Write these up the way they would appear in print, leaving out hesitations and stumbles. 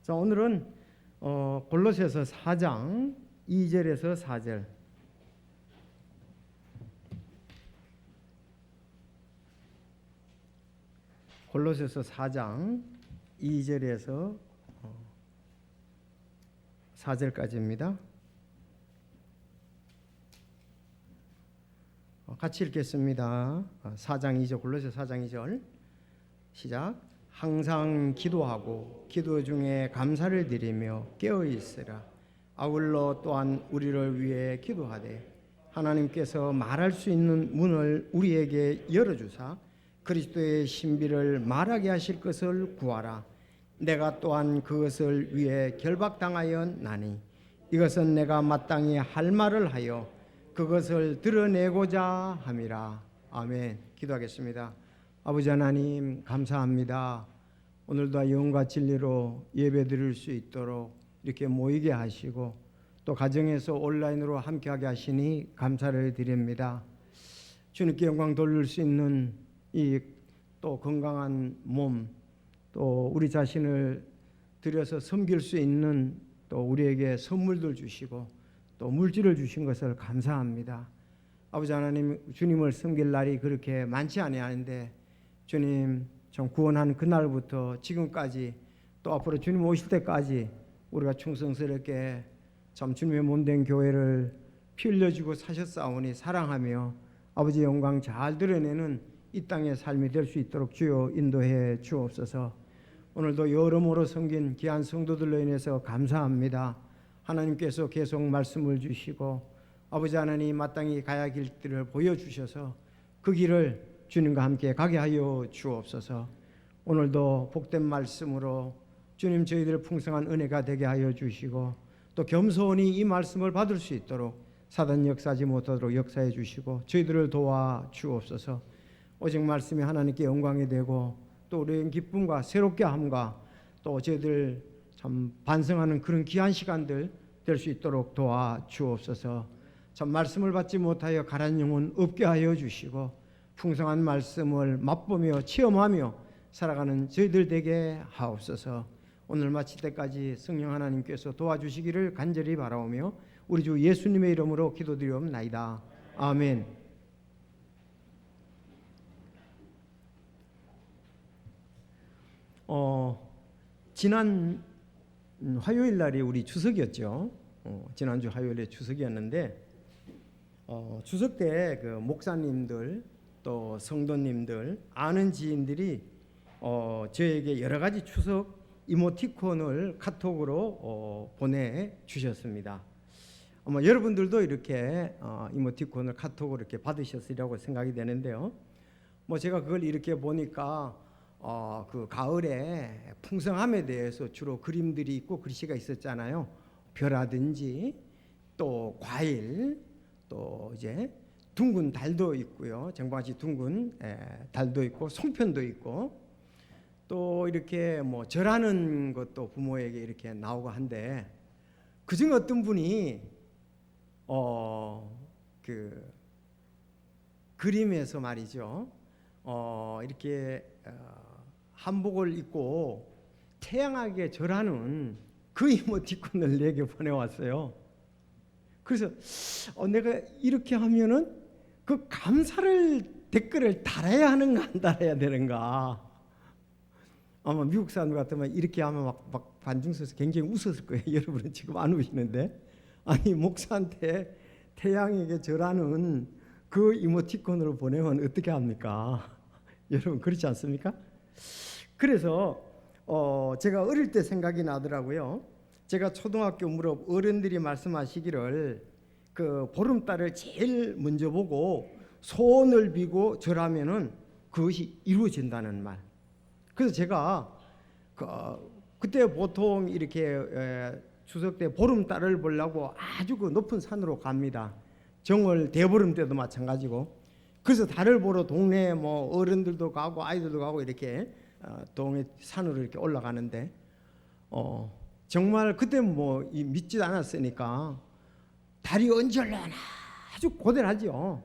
자, 오늘은 골로새서 4장 2절에서 4절. 골로새서 4장 2절에서 4절까지입니다. 같이 읽겠습니다. 4장 2절, 골로새 4장 2절 시작. 항상 기도하고 기도 중에 감사를 드리며 깨어 있으라. 아울러 또한 우리를 위해 기도하되 하나님께서 말할 수 있는 문을 우리에게 열어주사 그리스도의 신비를 말하게 하실 것을 구하라. 내가 또한 그것을 위해 결박당하였나니 이것은 내가 마땅히 할 말을 하여 그것을 드러내고자 함이라. 아멘. 기도하겠습니다. 아버지 하나님 감사합니다. 오늘도 영과 진리로 예배드릴 수 있도록 이렇게 모이게 하시고 또 가정에서 온라인으로 함께하게 하시니 감사를 드립니다. 주님께 영광 돌릴 수 있는 이 또 건강한 몸, 또 우리 자신을 들여서 섬길 수 있는 또 우리에게 선물들 주시고 또 물질을 주신 것을 감사합니다. 아버지 하나님, 주님을 섬길 날이 그렇게 많지 아니하는데 주님 좀 구원한 그날부터 지금까지 또 앞으로 주님 오실 때까지 우리가 충성스럽게 참 주님의 몸된 교회를 피 흘려주고 사셨사오니 사랑하며 아버지 영광 잘 드러내는 이 땅의 삶이 될 수 있도록 주여 인도해 주옵소서. 오늘도 여러모로 섬긴 귀한 성도들로 인해서 감사합니다. 하나님께서 계속 말씀을 주시고 아버지 하나님 마땅히 가야 할 길들을 보여주셔서 그 길을 주님과 함께 가게 하여 주옵소서. 오늘도 복된 말씀으로 주님 저희들 풍성한 은혜가 되게 하여 주시고 또 겸손히 이 말씀을 받을 수 있도록 사단 역사하지 못하도록 역사해 주시고 저희들을 도와 주옵소서. 오직 말씀이 하나님께 영광이 되고 또 우리의 기쁨과 새롭게 함과 또 저희들 참 반성하는 그런 귀한 시간들 될 수 있도록 도와 주옵소서. 참 말씀을 받지 못하여 가란 영혼 없게 하여 주시고 풍성한 말씀을 맛보며 체험하며 살아가는 저희들 되게 하옵소서. 오늘 마칠 때까지 성령 하나님께서 도와주시기를 간절히 바라오며 우리 주 예수님의 이름으로 기도드리옵나이다. 아멘. 지난 화요일 날이 우리 추석이었죠. 지난주 화요일에 추석이었는데 추석 때 그 목사님들 또 성도님들 아는 지인들이 저에게 여러 가지 추석 이모티콘을 카톡으로 보내주셨습니다. 아마 여러분들도 이렇게 이모티콘을 카톡으로 이렇게 받으셨으리라고 생각이 되는데요. 뭐 제가 그걸 이렇게 보니까 그 가을에 풍성함에 대해서 주로 그림들이 있고 글씨가 있었잖아요. 벼라든지 또 과일 또 이제 둥근 달도 있고요. 정방같이 둥근 달도 있고 송편도 있고 또 이렇게 뭐 절하는 것도 부모에게 이렇게 나오고 한데 그중에 어떤 분이 그 그림에서 말이죠. 이렇게 한복을 입고 태양하게 절하는 그 이모티콘을 내게 보내왔어요. 그래서 내가 이렇게 하면은 그 감사를 댓글을 달아야 하는가 안 달아야 되는가. 아마 미국 사람들 같으면 이렇게 하면 막 반중서서 굉장히 웃었을 거예요. 여러분은 지금 안 우시는데 아니 목사한테 태양에게 절하는 그 이모티콘으로 보내면 어떻게 합니까? 여러분 그렇지 않습니까? 그래서 제가 어릴 때 생각이 나더라고요. 제가 초등학교 무렵 어른들이 말씀하시기를 그 보름달을 제일 먼저 보고 소원을 비고 절하면은 그것이 이루어진다는 말. 그래서 제가 그때 보통 이렇게 추석 때 보름달을 보려고 아주 그 높은 산으로 갑니다. 정월 대보름 때도 마찬가지고. 그래서 달을 보러 동네 뭐 어른들도 가고 아이들도 가고 이렇게 동네 산으로 이렇게 올라가는데 정말 그때 뭐 믿지도 않았으니까 달이 언제 올라오나 아주 고대하죠.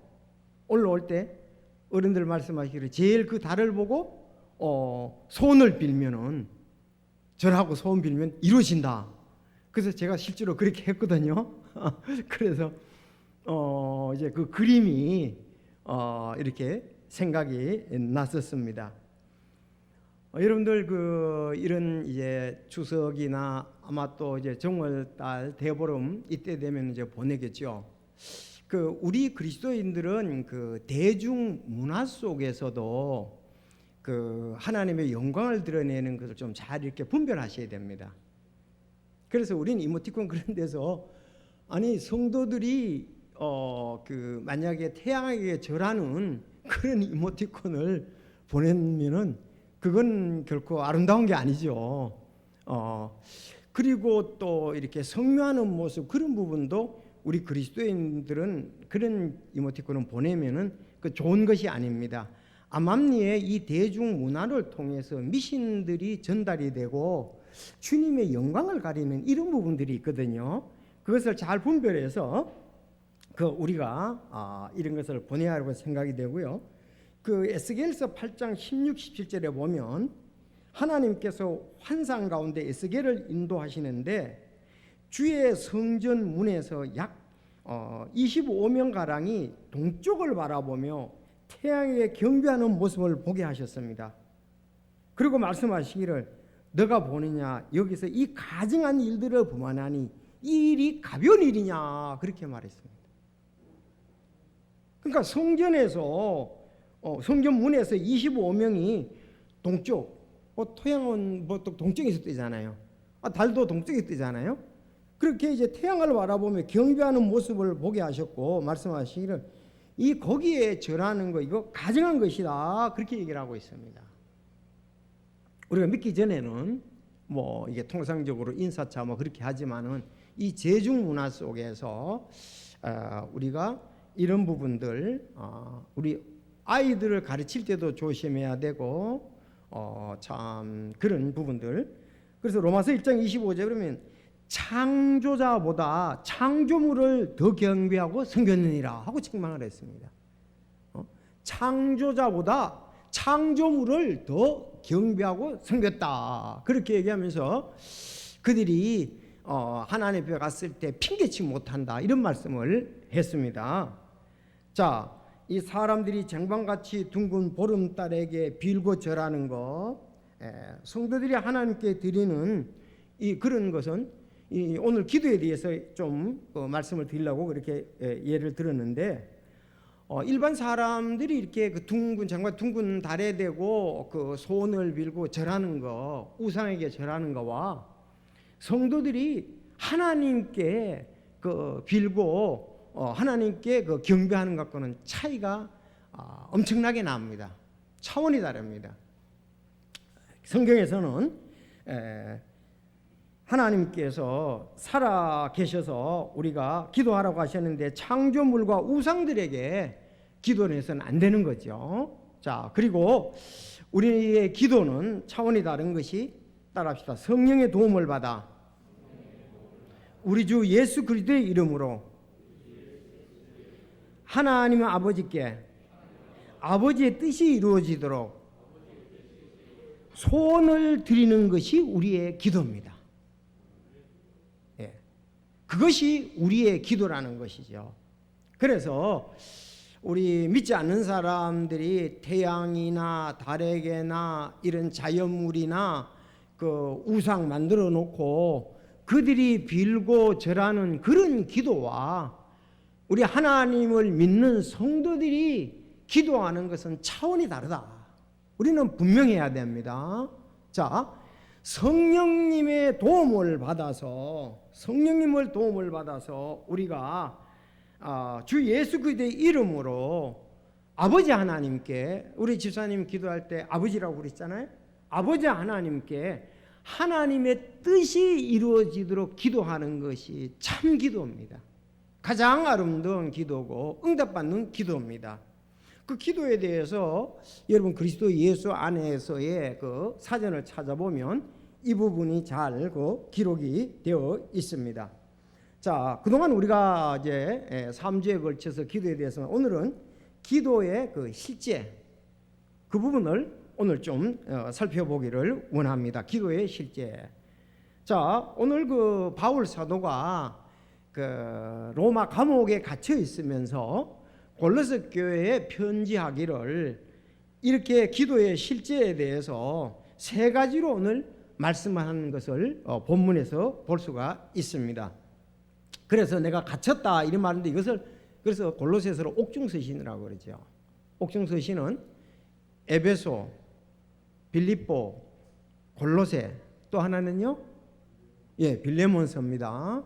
올라올 때 어른들 말씀하시기를 제일 그 달을 보고 소원을 빌면은 절하고 소원 빌면 이루어진다. 그래서 제가 실제로 그렇게 했거든요. 그래서 이제 그 그림이 이렇게 생각이 났었습니다. 여러분들 이런 이제 추석이나 아마 또 이제 정월달 대보름 이때 되면 이제 보내겠죠. 우리 그리스도인들은 대중 문화 속에서도 하나님의 영광을 드러내는 것을 좀 잘 이렇게 분별하셔야 됩니다. 그래서 우리는 이모티콘 그런 데서 아니 성도들이 만약에 태양에게 절하는 그런 이모티콘을 보내면은 그건 결코 아름다운 게 아니죠. 그리고 또 이렇게 성묘하는 모습 그런 부분도 우리 그리스도인들은 그런 이모티콘을 보내면은 좋은 것이 아닙니다. 암암리의 이 대중 문화를 통해서 미신들이 전달이 되고 주님의 영광을 가리는 이런 부분들이 있거든요. 그것을 잘 분별해서 우리가 이런 것을 보내야 하고 생각이 되고요. 에스겔서 8장 16, 17절에 보면 하나님께서 환상 가운데 에스겔을 인도하시는데 주의 성전 문에서 약 25명 가량이 동쪽을 바라보며 태양에 경배하는 모습을 보게 하셨습니다. 그리고 말씀하시기를 너가 보느냐 여기서 이 가증한 일들을 범하나니 이 일이 가벼운 일이냐 그렇게 말했습니다. 그러니까 성전에서 성전 문에서 25명이 동쪽, 태양은 또 동쪽에서 뜨잖아요. 달도 동쪽에서 뜨잖아요. 그렇게 이제 태양을 바라보며 경배하는 모습을 보게 하셨고 말씀하시기를 이 거기에 절하는 거 이거 가증한 것이다 그렇게 얘기를 하고 있습니다. 우리가 믿기 전에는 이게 통상적으로 인사차 그렇게 하지만은 이 제중 문화 속에서 우리가 이런 부분들 우리 아이들을 가르칠 때도 조심해야 되고 참 그런 부분들. 그래서 로마서 1장 25절 그러면 창조자보다 창조물을 더 경배하고 섬겼느니라 하고 책망을 했습니다. 창조자보다 창조물을 더 경배하고 섬겼다 그렇게 얘기하면서 그들이 하나님 앞에 갔을 때 핑계치 못한다 이런 말씀을 했습니다. 자, 이 사람들이 쟁반같이 둥근 보름달에게 빌고 절하는 것, 성도들이 하나님께 드리는 그런 것은 오늘 기도에 대해서 좀 말씀을 드리려고 그렇게 예를 들었는데 일반 사람들이 이렇게 둥근 장관 둥근 달에 대고 소원을 빌고 절하는 거 우상에게 절하는 거와 성도들이 하나님께 빌고 하나님께 경배하는 것과는 차이가 엄청나게 납니다. 차원이 다릅니다. 성경에서는 하나님께서 살아 계셔서 우리가 기도하라고 하셨는데 창조물과 우상들에게 기도를 해서는 안 되는 거죠. 자, 그리고 우리의 기도는 차원이 다른 것이 따라합시다. 성령의 도움을 받아 우리 주 예수 그리스도의 이름으로 하나님 아버지께 아버지의 뜻이 이루어지도록 소원을 드리는 것이 우리의 기도입니다. 그것이 우리의 기도라는 것이죠. 그래서 우리 믿지 않는 사람들이 태양이나 달에게나 이런 자연물이나 우상 만들어 놓고 그들이 빌고 절하는 그런 기도와 우리 하나님을 믿는 성도들이 기도하는 것은 차원이 다르다. 우리는 분명해야 됩니다. 자, 성령님의 도움을 받아서 우리가 주 예수 그리스도의 이름으로 아버지 하나님께 우리 집사님 기도할 때 아버지라고 그랬잖아요. 아버지 하나님께 하나님의 뜻이 이루어지도록 기도하는 것이 참 기도입니다. 가장 아름다운 기도고 응답받는 기도입니다. 그 기도에 대해서 여러분 그리스도 예수 안에서의 사전을 찾아보면 이 부분이 잘 기록이 되어 있습니다. 자, 그동안 우리가 이제 3주에 걸쳐서 기도에 대해서 오늘은 기도의 실제 그 부분을 오늘 좀 살펴보기를 원합니다. 기도의 실제. 자, 오늘 그 바울 사도가 그 로마 감옥에 갇혀 있으면서 골로새 교회에 편지하기를 이렇게 기도의 실제에 대해서 세 가지로 오늘 말씀하는 것을 본문에서 볼 수가 있습니다. 그래서 내가 갇혔다 이런 말인데 이것을 그래서 골로새서로 옥중서신이라고 그러죠. 옥중서신은 에베소, 빌립보, 골로새, 또 하나는요, 빌레몬서입니다.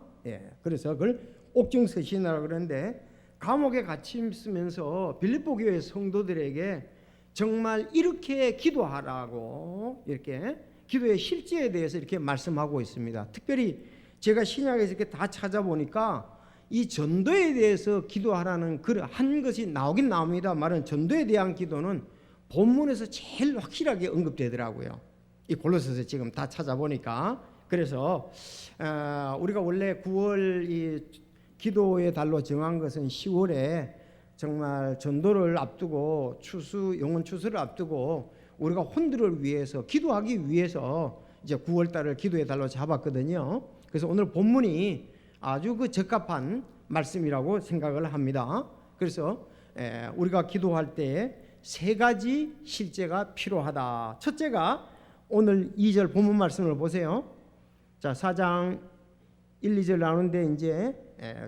그래서 그걸 옥중서신이라고 그러는데 감옥에 갇혀 있으면서 빌립보 교회 성도들에게 정말 이렇게 기도하라고 이렇게 기도의 실제에 대해서 이렇게 말씀하고 있습니다. 특별히 제가 신약에서 이렇게 다 찾아보니까 이 전도에 대해서 기도하라는 한 것이 나오긴 나옵니다만 전도에 대한 기도는 본문에서 제일 확실하게 언급되더라고요. 이 골로새서 지금 다 찾아보니까. 그래서 우리가 원래 9월 이 기도의 달로 정한 것은 10월에 정말 전도를 앞두고 영혼 추수를 앞두고 우리가 혼들을 위해서 기도하기 위해서 이제 9월 달을 기도의 달로 잡았거든요. 그래서 오늘 본문이 아주 그 적합한 말씀이라고 생각을 합니다. 그래서 우리가 기도할 때 세 가지 실제가 필요하다. 첫째가 오늘 2절 본문 말씀을 보세요. 자, 4장 1, 2절 나오는데 이제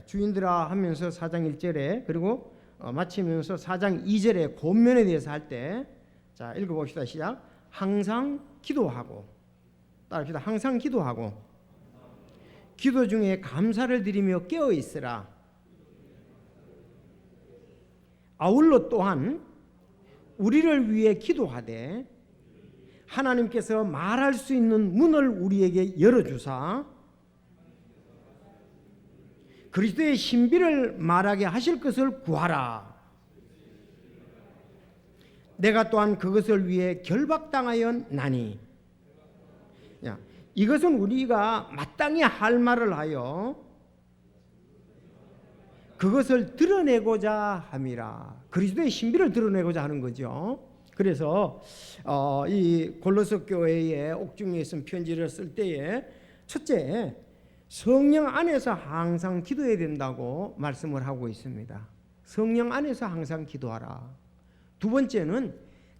주인들아 하면서 4장 1절에 그리고 마치면서 4장 2절에 권면에 대해서 할 때 자, 읽어봅시다. 시작. 항상 기도하고 따라합시다. 항상 기도하고 기도 중에 감사를 드리며 깨어 있으라. 아울러 또한 우리를 위해 기도하되 하나님께서 말할 수 있는 문을 우리에게 열어주사 그리스도의 신비를 말하게 하실 것을 구하라. 내가 또한 그것을 위해 결박당하였나니. 이것은 우리가 마땅히 할 말을 하여 그것을 드러내고자 함이라. 그리스도의 신비를 드러내고자 하는 거죠. 그래서 이 골로새 교회에 옥중에 있은 편지를 쓸 때에 첫째, 성령 안에서 항상 기도해야 된다고 말씀을 하고 있습니다. 성령 안에서 항상 기도하라. 두 번째는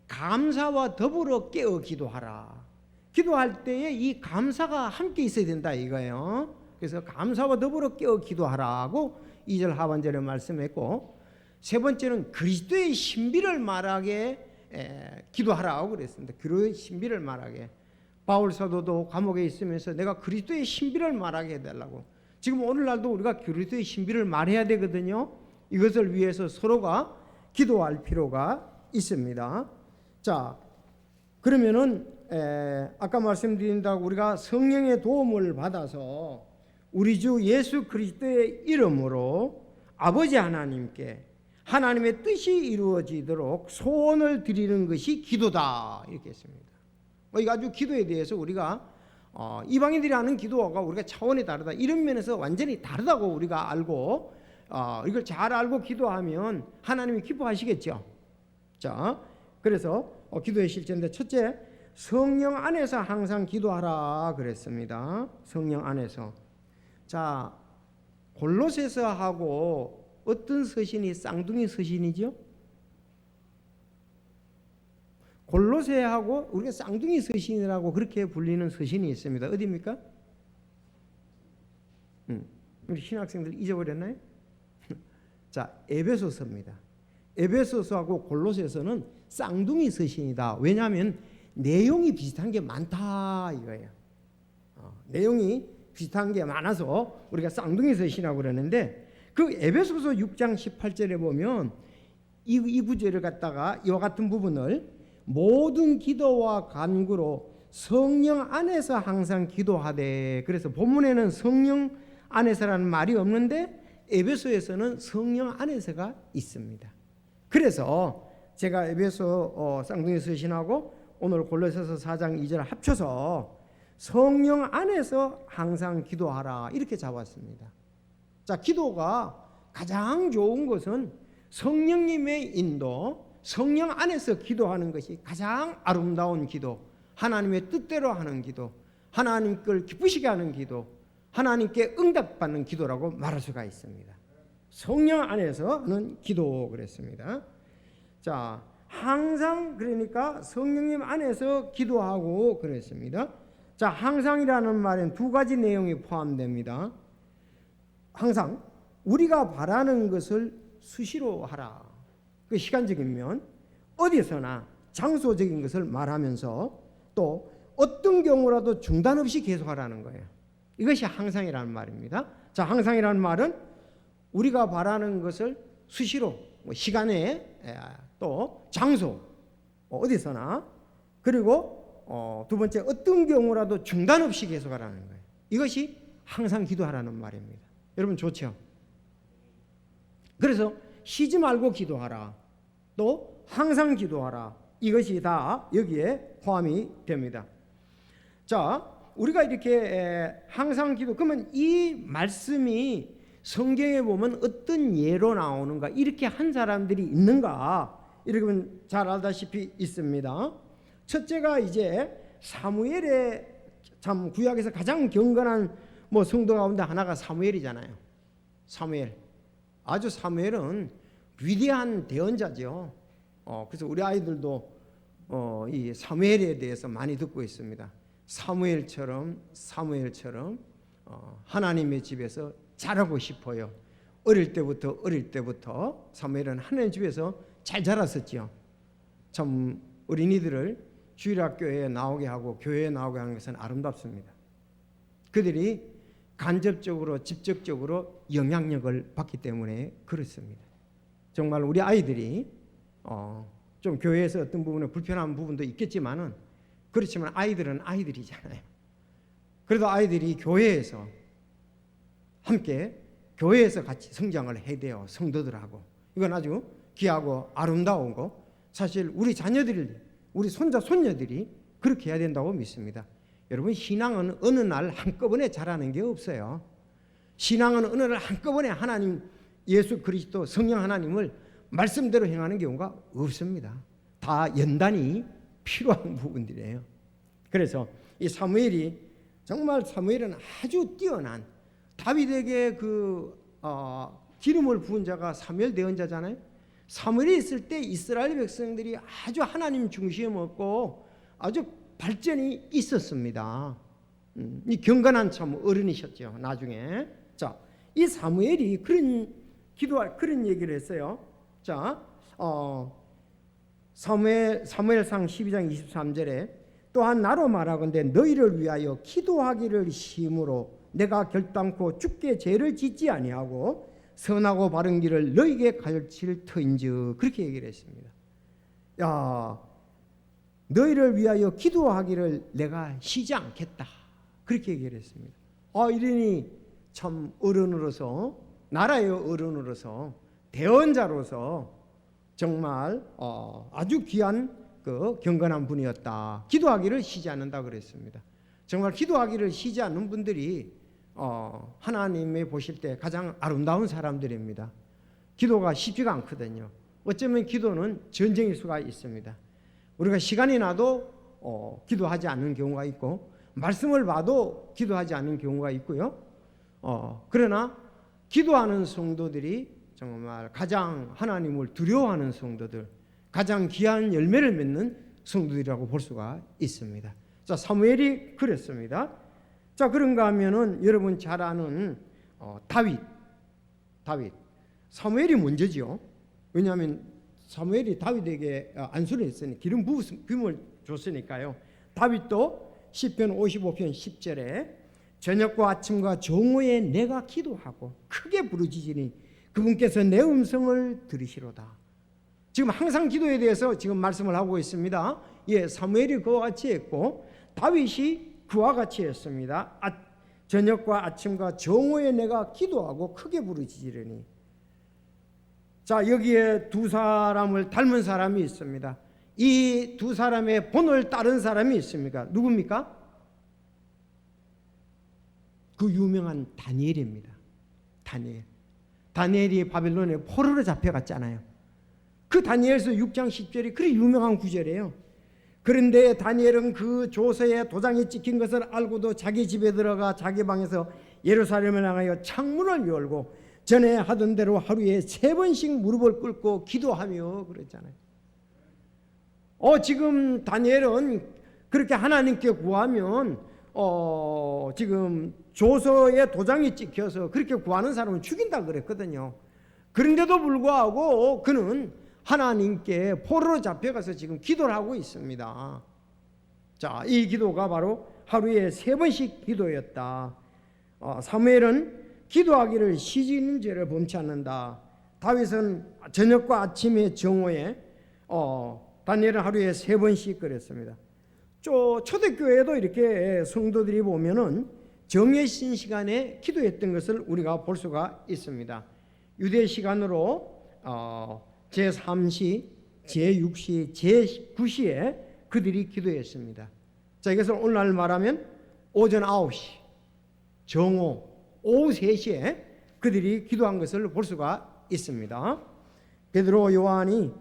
감사와 더불어 깨어 기도하라. 기도할 때에 이 감사가 함께 있어야 된다 이거예요. 그래서 감사와 더불어 깨어 기도하라고 2절 하반절에 말씀했고, 세 번째는 그리스도의 신비를 말하게 기도하라고 그랬습니다. 그리스도의 신비를 말하게. 바울 사도도 감옥에 있으면서 내가 그리스도의 신비를 말하게 해달라고. 지금 오늘날도 우리가 그리스도의 신비를 말해야 되거든요. 이것을 위해서 서로가 기도할 필요가 있습니다. 자, 그러면은 아까 말씀드린다고 우리가 성령의 도움을 받아서 우리 주 예수 그리스도의 이름으로 아버지 하나님께 하나님의 뜻이 이루어지도록 소원을 드리는 것이 기도다 이렇게 했습니다. 이거 아주 기도에 대해서 우리가 이방인들이 하는 기도가 우리가 차원이 다르다 이런 면에서 완전히 다르다고 우리가 알고 이걸 잘 알고 기도하면 하나님이 기뻐하시겠죠. 자, 그래서 기도의 실제인데 첫째, 성령 안에서 항상 기도하라 그랬습니다. 성령 안에서. 자, 골로새서하고 어떤 서신이 쌍둥이 서신이죠? 골로새하고 우리가 쌍둥이 서신이라고 그렇게 불리는 서신이 있습니다. 어디입니까? 우리 신학생들 잊어버렸나요? 자, 에베소서입니다. 에베소서하고 골로새서는 쌍둥이 서신이다. 왜냐하면 내용이 비슷한 게 많다 이거예요. 내용이 비슷한 게 많아서 우리가 쌍둥이 서신이라고 그러는데, 그 에베소서 6장 18절에 보면 이 구절을 갖다가 이와 같은 부분을 모든 기도와 간구로 성령 안에서 항상 기도하되, 그래서 본문에는 성령 안에서라는 말이 없는데 에베소에서는 성령 안에서가 있습니다. 그래서 제가 에베소 쌍둥이 서신하고 오늘 골로새서 4장 2절 합쳐서 성령 안에서 항상 기도하라 이렇게 잡았습니다. 자, 기도가 가장 좋은 것은 성령님의 인도, 성령 안에서 기도하는 것이 가장 아름다운 기도, 하나님의 뜻대로 하는 기도, 하나님 걸 기쁘시게 하는 기도, 하나님께 응답받는 기도라고 말할 수가 있습니다. 성령 안에서 하는 기도 그랬습니다. 자, 항상 그러니까 성령님 안에서 기도하고 그랬습니다. 자, 항상이라는 말엔 두 가지 내용이 포함됩니다. 항상 우리가 바라는 것을 수시로 하라. 그 시간적인 면, 어디서나 장소적인 것을 말하면서 또 어떤 경우라도 중단 없이 계속하라는 거예요. 이것이 항상이라는 말입니다. 자, 항상이라는 말은 우리가 바라는 것을 수시로 시간에 또 장소 어디서나 그리고 두 번째 어떤 경우라도 중단 없이 계속하라는 거예요. 이것이 항상 기도하라는 말입니다. 여러분 좋죠? 그래서 쉬지 말고 기도하라. 또 항상 기도하라. 이것이 다 여기에 포함이 됩니다. 자, 우리가 이렇게 항상 기도, 그러면 이 말씀이 성경에 보면 어떤 예로 나오는가, 이렇게 한 사람들이 있는가, 이렇게 잘 알다시피 있습니다. 첫째가 이제 사무엘의, 참 구약에서 가장 경건한 성도 가운데 하나가 사무엘이잖아요. 사무엘. 아주 사무엘은 위대한 대언자죠. 그래서 우리 아이들도 이 사무엘에 대해서 많이 듣고 있습니다. 사무엘처럼 하나님의 집에서 자라고 싶어요. 어릴 때부터 사무엘은 하나님 집에서 잘 자랐었죠. 참 어린이들을 주일학교에 나오게 하고 교회에 나오게 하는 것은 아름답습니다. 그들이 간접적으로 직접적으로 영향력을 받기 때문에 그렇습니다. 정말 우리 아이들이 좀 교회에서 어떤 부분에 불편한 부분도 있겠지만은, 그렇지만 아이들은 아이들이잖아요. 그래도 아이들이 교회에서 함께 교회에서 같이 성장을 해야 돼요. 성도들하고. 이건 아주 귀하고 아름다운 거. 사실 우리 자녀들, 우리 손자 손녀들이 그렇게 해야 된다고 믿습니다. 여러분, 신앙은 어느 날 한꺼번에 자라는 게 없어요. 신앙은 어느 날 한꺼번에 하나님, 예수 그리스도 성령 하나님을 말씀대로 행하는 경우가 없습니다. 다 연단이 필요한 부분들이에요. 그래서 이 사무엘이, 정말 사무엘은 아주 뛰어난, 다윗에게 기름을 부은 자가 사무엘 대언자잖아요. 사무엘이 있을 때 이스라엘 백성들이 아주 하나님 중심에 먹고 아주 발전이 있었습니다. 이 경건한 참 어른이셨죠. 나중에. 자, 이 사무엘이 그런 얘기를 했어요. 자, 사무엘상 12장 23절에 또한 나로 말하건대 너희를 위하여 기도하기를 힘으로 내가 결단코 주께 죄를 짓지 아니하고 선하고 바른 길을 너희에게 가르칠 터인즉, 그렇게 얘기를 했습니다. 야, 너희를 위하여 기도하기를 내가 쉬지 않겠다, 그렇게 얘기를 했습니다. 이러니 참 어른으로서, 나라의 어른으로서, 대언자로서 정말 아주 귀한 그 경건한 분이었다. 기도하기를 쉬지 않는다 그랬습니다. 정말 기도하기를 쉬지 않는 분들이 하나님이 보실 때 가장 아름다운 사람들입니다. 기도가 쉽지가 않거든요. 어쩌면 기도는 전쟁일 수가 있습니다. 우리가 시간이 나도 기도하지 않는 경우가 있고, 말씀을 봐도 기도하지 않는 경우가 있고요. 그러나 기도하는 성도들이 정말 가장 하나님을 두려워하는 성도들, 가장 귀한 열매를 맺는 성도들이라고 볼 수가 있습니다. 자, 사무엘이 그랬습니다. 자, 그런가 하면은 여러분 잘 아는 다윗. 사무엘이 먼저죠. 왜냐하면 사무엘이 다윗에게 안수를 했으니 기름 부음을 줬으니까요. 다윗도 시편 55편 10절에 저녁과 아침과 정오에 내가 기도하고 크게 부르짖으니 그분께서 내 음성을 들으시로다. 지금 항상 기도에 대해서 지금 말씀을 하고 있습니다. 예, 사무엘이 그와 같이 했고 다윗이 그와 같이 했습니다. 저녁과 아침과 정오에 내가 기도하고 크게 부르짖으리니. 자, 여기에 두 사람을 닮은 사람이 있습니다. 이 두 사람의 본을 따른 사람이 있습니까? 누굽니까? 그 유명한 다니엘입니다. 다니엘이 바빌론에 포로로 잡혀갔잖아요. 그 다니엘서 6장 10절이 그리 유명한 구절이에요. 그런데 다니엘은 그 조서에 도장이 찍힌 것을 알고도 자기 집에 들어가 자기 방에서 예루살렘을 향하여 창문을 열고 전에 하던 대로 하루에 3번씩 무릎을 꿇고 기도하며 그랬잖아요. 지금 다니엘은 그렇게 하나님께 구하면 지금 조서에 도장이 찍혀서 그렇게 구하는 사람은 죽인다 그랬거든요. 그런데도 불구하고 그는 하나님께 포로로 잡혀가서 지금 기도를 하고 있습니다. 자, 이 기도가 바로 하루에 3번씩 기도였다. 사무엘은 기도하기를 시지 있는 죄를 범치 않는다. 다윗은 저녁과 아침에 정오에 다니엘은 하루에 3번씩 그랬습니다. 초대교회도 이렇게 성도들이 보면은 정해진 시간에 기도했던 것을 우리가 볼 수가 있습니다. 유대 시간으로 제3시, 제6시, 제9시에 그들이 기도했습니다. 자, 이것을 오늘날 말하면 오전 9시, 정오, 오후 3시에 그들이 기도한 것을 볼 수가 있습니다. 베드로 요한이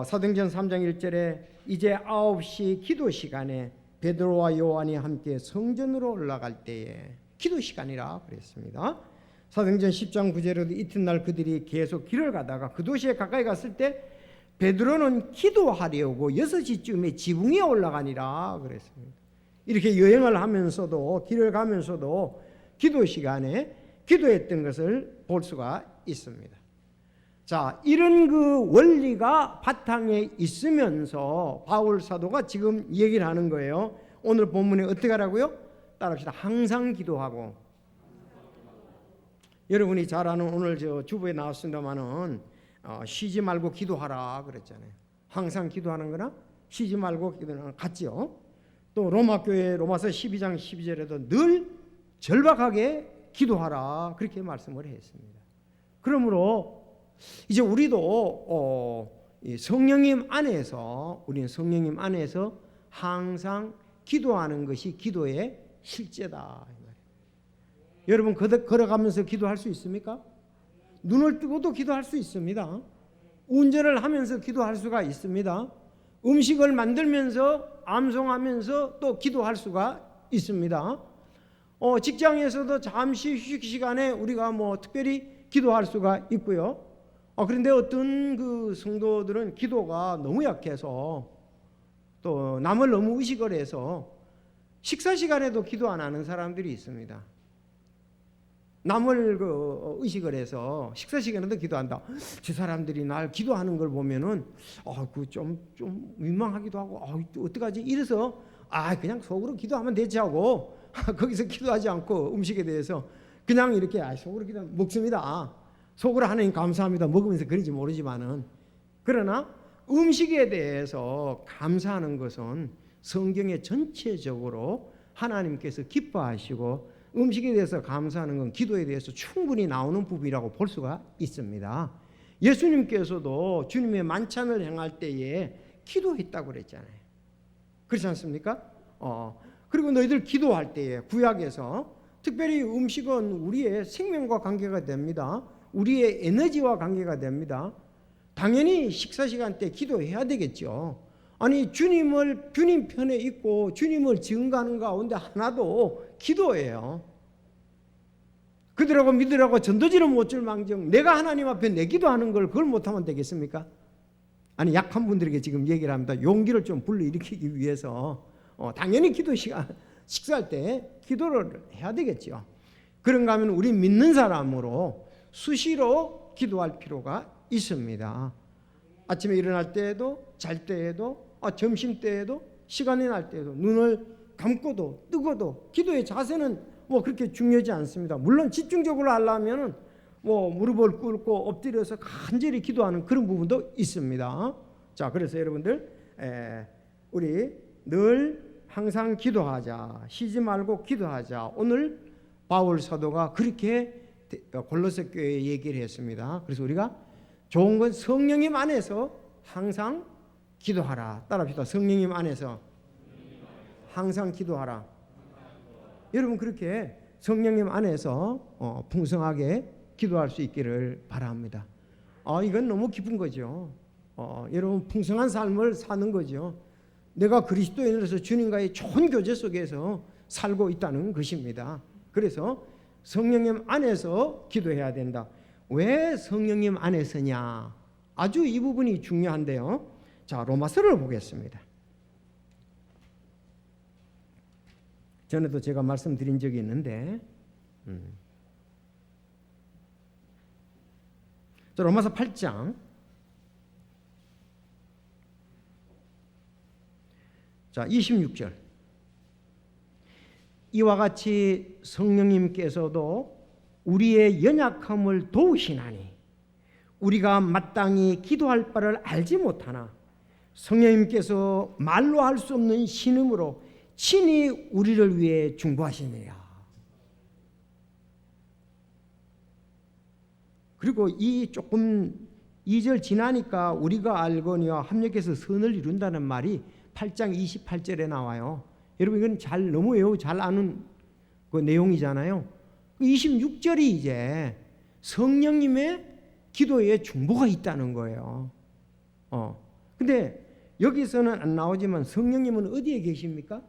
사도행전 3장 1절에 이제 9시 기도 시간에 베드로와 요한이 함께 성전으로 올라갈 때에 기도 시간이라 그랬습니다. 사도행전 10장 9절에도 이튿날 그들이 계속 길을 가다가 그 도시에 가까이 갔을 때 베드로는 기도하려고 6시쯤에 지붕 위에 올라가니라 그랬습니다. 이렇게 여행을 하면서도 길을 가면서도 기도 시간에 기도했던 것을 볼 수가 있습니다. 자, 이런 그 원리가 바탕에 있으면서 바울 사도가 지금 얘기를 하는 거예요. 오늘 본문에 어떻게 하라고요? 따라합시다. 항상 기도하고. 여러분이 잘 아는 오늘 주보에 나왔습니다마는 쉬지 말고 기도하라 그랬잖아요. 항상 기도하는 거나 쉬지 말고 기도하는 거 같죠. 또 로마교회 로마서 12장 12절에도 늘 절박하게 기도하라 그렇게 말씀을 했습니다. 그러므로 이제 우리도 성령님 안에서 우리는 성령님 안에서 항상 기도하는 것이 기도의 실제다. 여러분 걸어가면서 기도할 수 있습니까? 눈을 뜨고도 기도할 수 있습니다. 운전을 하면서 기도할 수가 있습니다. 음식을 만들면서 암송하면서 또 기도할 수가 있습니다. 직장에서도 잠시 휴식 시간에 우리가 특별히 기도할 수가 있고요. 그런데 어떤 그 성도들은 기도가 너무 약해서 또 남을 너무 의식을 해서 식사 시간에도 기도 안 하는 사람들이 있습니다. 남을 의식을 해서 식사 시간에도 기도한다. 저 사람들이 날 기도하는 걸 보면은 좀 민망하기도 하고 어떡하지? 이래서 그냥 속으로 기도하면 되지 하고 거기서 기도하지 않고 음식에 대해서 그냥 이렇게 속으로 기도 먹습니다. 속으로 하나님 감사합니다. 먹으면서 그런지 모르지만은 그러나 음식에 대해서 감사하는 것은 성경에 전체적으로 하나님께서 기뻐하시고 음식에 대해서 감사하는 건 기도에 대해서 충분히 나오는 부분이라고 볼 수가 있습니다. 예수님께서도 주님의 만찬을 행할 때에 기도했다고 그랬잖아요. 그렇지 않습니까? 그리고 너희들 기도할 때에 구약에서 특별히 음식은 우리의 생명과 관계가 됩니다. 우리의 에너지와 관계가 됩니다. 당연히 식사 시간 때 기도해야 되겠죠. 아니 주님 편에 있고 주님을 증거하는 가운데 하나도 기도예요. 그들하고 믿으라고 전도지를 못 줄 망정 내가 하나님 앞에 내 기도하는 걸 그걸 못하면 되겠습니까? 아니 약한 분들에게 지금 얘기를 합니다. 용기를 좀 불러일으키기 위해서 당연히 기도 시간 식사할 때 기도를 해야 되겠죠. 그런가 하면 우리 믿는 사람으로 수시로 기도할 필요가 있습니다. 아침에 일어날 때에도 잘 때에도 점심 때에도 시간이 날 때에도 눈을 감고도 뜨고도 기도의 자세는 그렇게 중요하지 않습니다. 물론 집중적으로 하려면 무릎을 꿇고 엎드려서 간절히 기도하는 그런 부분도 있습니다. 자, 그래서 여러분들 우리 늘 항상 기도하자. 쉬지 말고 기도하자. 오늘 바울 사도가 그렇게 골로새 교회에 얘기를 했습니다. 그래서 우리가 좋은 건 성령님 안에서 항상 기도하라. 따라합시다. 성령님 안에서 항상 기도하라. 여러분 그렇게 성령님 안에서 풍성하게 기도할 수 있기를 바랍니다. 이건 너무 기쁜 거죠. 여러분 풍성한 삶을 사는 거죠. 내가 그리스도인으로서 주님과의 좋은 교제 속에서 살고 있다는 것입니다. 그래서 성령님 안에서 기도해야 된다. 왜 성령님 안에서냐? 아주 이 부분이 중요한데요. 자, 로마서를 보겠습니다. 전에도 제가 말씀드린 적이 있는데 자, 로마서 8장 자 26절 이와 같이 성령님께서도 우리의 연약함을 도우시나니 우리가 마땅히 기도할 바를 알지 못하나 성령님께서 말로 할 수 없는 신음으로 친히 우리를 위해 중보하시느냐. 그리고 이 조금 2절 지나니까 우리가 알거니와 합력해서 선을 이룬다는 말이 8장 28절에 나와요. 여러분 이건 잘 너무 외우고 잘 아는 그 내용이잖아요. 26절이 이제 성령님의 기도에 중보가 있다는 거예요. 근데 여기서는 안 나오지만 성령님은 어디에 계십니까?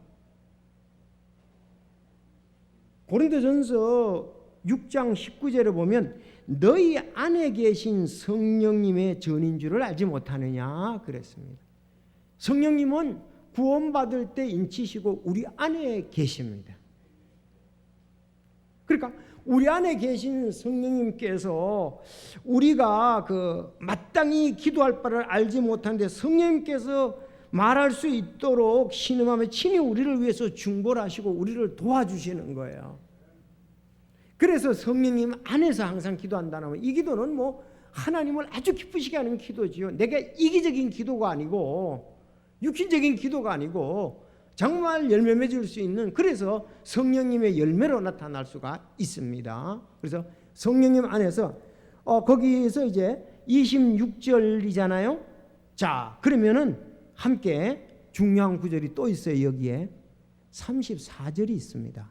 고린도전서 6장 19절에 보면 너희 안에 계신 성령님의 전인 줄을 알지 못하느냐 그랬습니다. 성령님은 구원받을 때 인치시고 우리 안에 계십니다. 그러니까 우리 안에 계신 성령님께서 우리가 마땅히 기도할 바를 알지 못하는데 성령님께서 말할 수 있도록 신음하며 친히 우리를 위해서 중보를 하시고 우리를 도와주시는 거예요. 그래서 성령님 안에서 항상 기도한다는 이 기도는 뭐 하나님을 아주 기쁘시게 하는 기도지요. 내가 이기적인 기도가 아니고 육신적인 기도가 아니고 정말 열매 맺을 수 있는, 그래서 성령님의 열매로 나타날 수가 있습니다. 그래서 성령님 안에서 거기서 이제 26절이잖아요. 자, 그러면은 함께 중요한 구절이 또 있어요. 여기에 34절이 있습니다.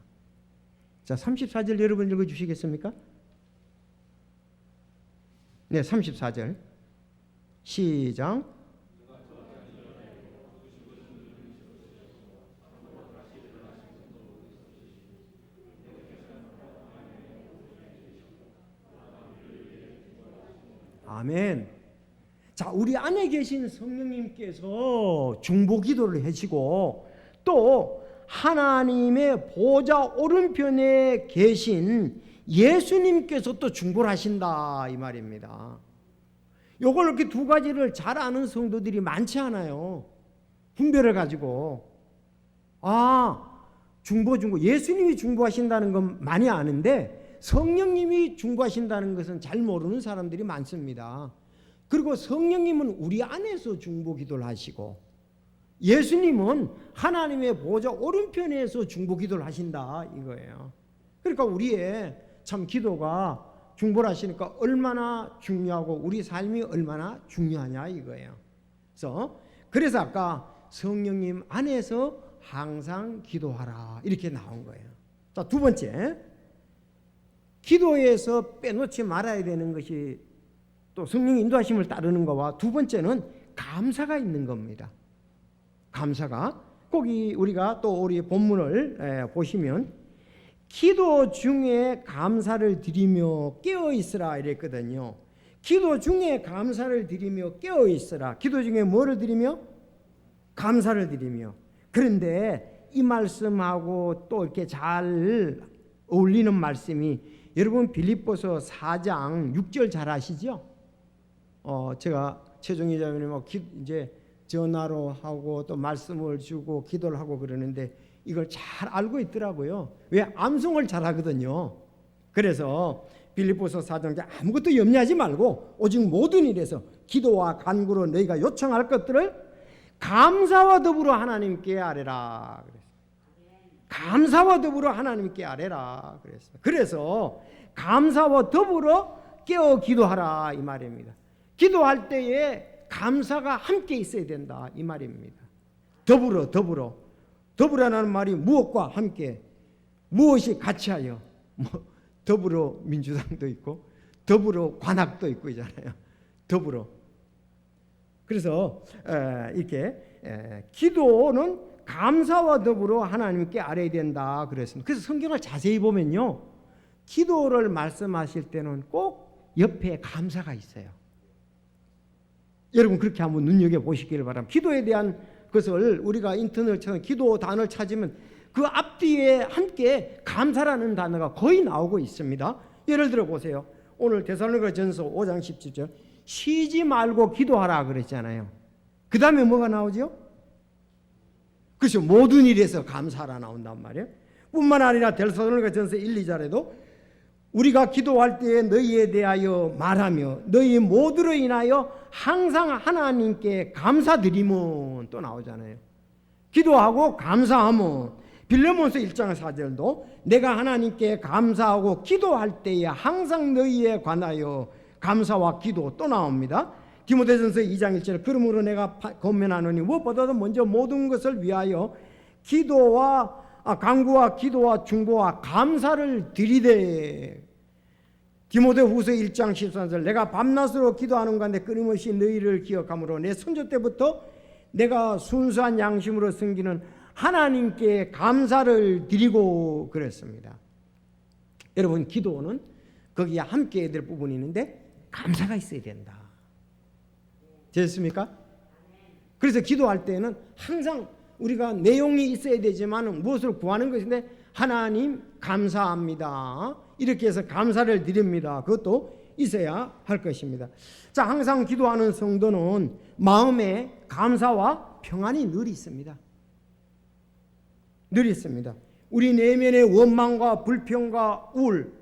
자, 34절 여러분 읽어 주시겠습니까? 네, 34절 시작. 아멘. 자, 우리 안에 계신 성령님께서 중보 기도를 하시고 또 하나님의 보좌 오른편에 계신 예수님께서 또 중보를 하신다 이 말입니다. 요걸 이렇게 두 가지를 잘 아는 성도들이 많지 않아요. 분별을 가지고 중보 예수님이 중보하신다는 건 많이 아는데 성령님이 중보하신다는 것은 잘 모르는 사람들이 많습니다. 그리고 성령님은 우리 안에서 중보 기도를 하시고 예수님은 하나님의 보좌 오른편에서 중보 기도를 하신다 이거예요. 그러니까 우리의 참 기도가 중보를 하시니까 얼마나 중요하고 우리 삶이 얼마나 중요하냐 이거예요. 그래서 아까 성령님 안에서 항상 기도하라 이렇게 나온 거예요. 자, 두 번째, 기도에서 빼놓지 말아야 되는 것이 또 성령 인도하심을 따르는 것과 두 번째는 감사가 있는 겁니다. 감사가 거기 우리가 또 우리 본문을 보시면 기도 중에 감사를 드리며 깨어 있으라 이랬거든요. 기도 중에 감사를 드리며 깨어 있으라. 기도 중에 뭐를 드리며? 감사를 드리며. 그런데 이 말씀하고 또 이렇게 잘 어울리는 말씀이 여러분 빌립보서 4장 6절 잘 아시죠? 제가 최종희 자매님하고 이제 전화로 하고 또 말씀을 주고 기도를 하고 그러는데 이걸 잘 알고 있더라고요. 왜? 암송을 잘 하거든요. 그래서 빌립보서 4장 아무것도 염려하지 말고 오직 모든 일에서 기도와 간구로 너희가 요청할 것들을 감사와 더불어 하나님께 아뢰라 그랬어요. 감사와 더불어 하나님께 아뢰라 그랬어요. 그래서 감사와 더불어 깨어 기도하라 이 말입니다. 기도할 때에 감사가 함께 있어야 된다 이 말입니다. 더불어라는 말이 무엇과 함께, 무엇이 같이하여, 더불어 민주당도 있고 더불어 관악도 있고 있잖아요. 더불어 그래서 이렇게 기도는 감사와 더불어 하나님께 아뢰야 된다 그랬습니다. 그래서 성경을 자세히 보면요, 기도를 말씀하실 때는 꼭 옆에 감사가 있어요. 여러분 그렇게 한번 눈여겨보시기를 바랍니다. 기도에 대한 것을 우리가 인터넷을 찾으면 기도 단어를 찾으면 그 앞뒤에 함께 감사라는 단어가 거의 나오고 있습니다. 예를 들어 보세요. 오늘 데살로니가전서 5장 17절 쉬지 말고 기도하라 그랬잖아요. 그 다음에 뭐가 나오죠? 그렇죠. 모든 일에서 감사하라 나온단 말이에요. 뿐만 아니라 데살로니가전서 1, 2절에도 우리가 기도할 때에 너희에 대하여 말하며 너희 모두로 인하여 항상 하나님께 감사드리면 또 나오잖아요. 기도하고 감사하면 빌레몬서 1장 4절도 내가 하나님께 감사하고 기도할 때에 항상 너희에 관하여 감사와 기도 또 나옵니다. 디모데전서 2장 1절 그러므로 내가 권면하노니 무엇보다도 먼저 모든 것을 위하여 간구와 기도와 중보와 감사를 드리되 디모데후서 1장 13절 내가 밤낮으로 기도하는 가운데 끊임없이 너희를 기억함으로 내 손조 때부터 내가 순수한 양심으로 섬기는 하나님께 감사를 드리고 그랬습니다. 여러분 기도는 거기에 함께 해야 될 부분이 있는데 감사가 있어야 된다. 됐습니까? 그래서 기도할 때는 항상 우리가 내용이 있어야 되지만 무엇을 구하는 것인데 하나님 감사합니다. 이렇게 해서 감사를 드립니다. 그것도 있어야 할 것입니다. 자, 항상 기도하는 성도는 마음에 감사와 평안이 늘 있습니다. 늘 있습니다. 우리 내면의 원망과 불평과 우울,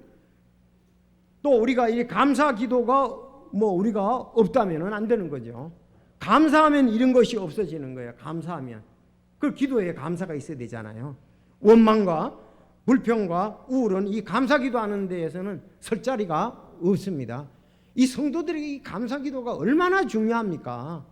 또 우리가 이 감사 기도가 우리가 없다면은 안 되는 거죠. 감사하면 이런 것이 없어지는 거예요. 감사하면. 그 기도에 감사가 있어야 되잖아요. 원망과 불평과 우울은 이 감사 기도하는 데에서는 설 자리가 없습니다. 이 성도들에게 이 감사 기도가 얼마나 중요합니까?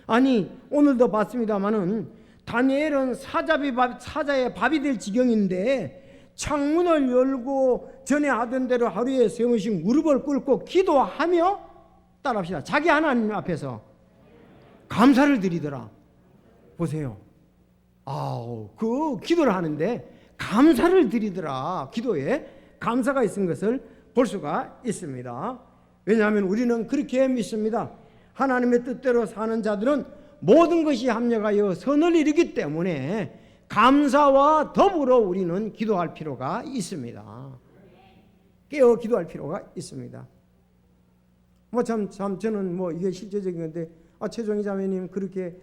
아니 오늘도 봤습니다마는 다니엘은 사자의 밥이 될 지경인데 창문을 열고 전에 하던 대로 하루에 3번씩 무릎을 꿇고 기도하며 따라합시다. 자기 하나님 앞에서 감사를 드리더라. 보세요. 그 기도를 하는데 감사를 드리더라. 기도에 감사가 있는 것을 볼 수가 있습니다. 왜냐하면 우리는 그렇게 믿습니다. 하나님의 뜻대로 사는 자들은 모든 것이 합력하여 선을 이루기 때문에 감사와 더불어 우리는 기도할 필요가 있습니다. 깨어 기도할 필요가 있습니다. 저는 이게 실제적인 건데 최종희 자매님 그렇게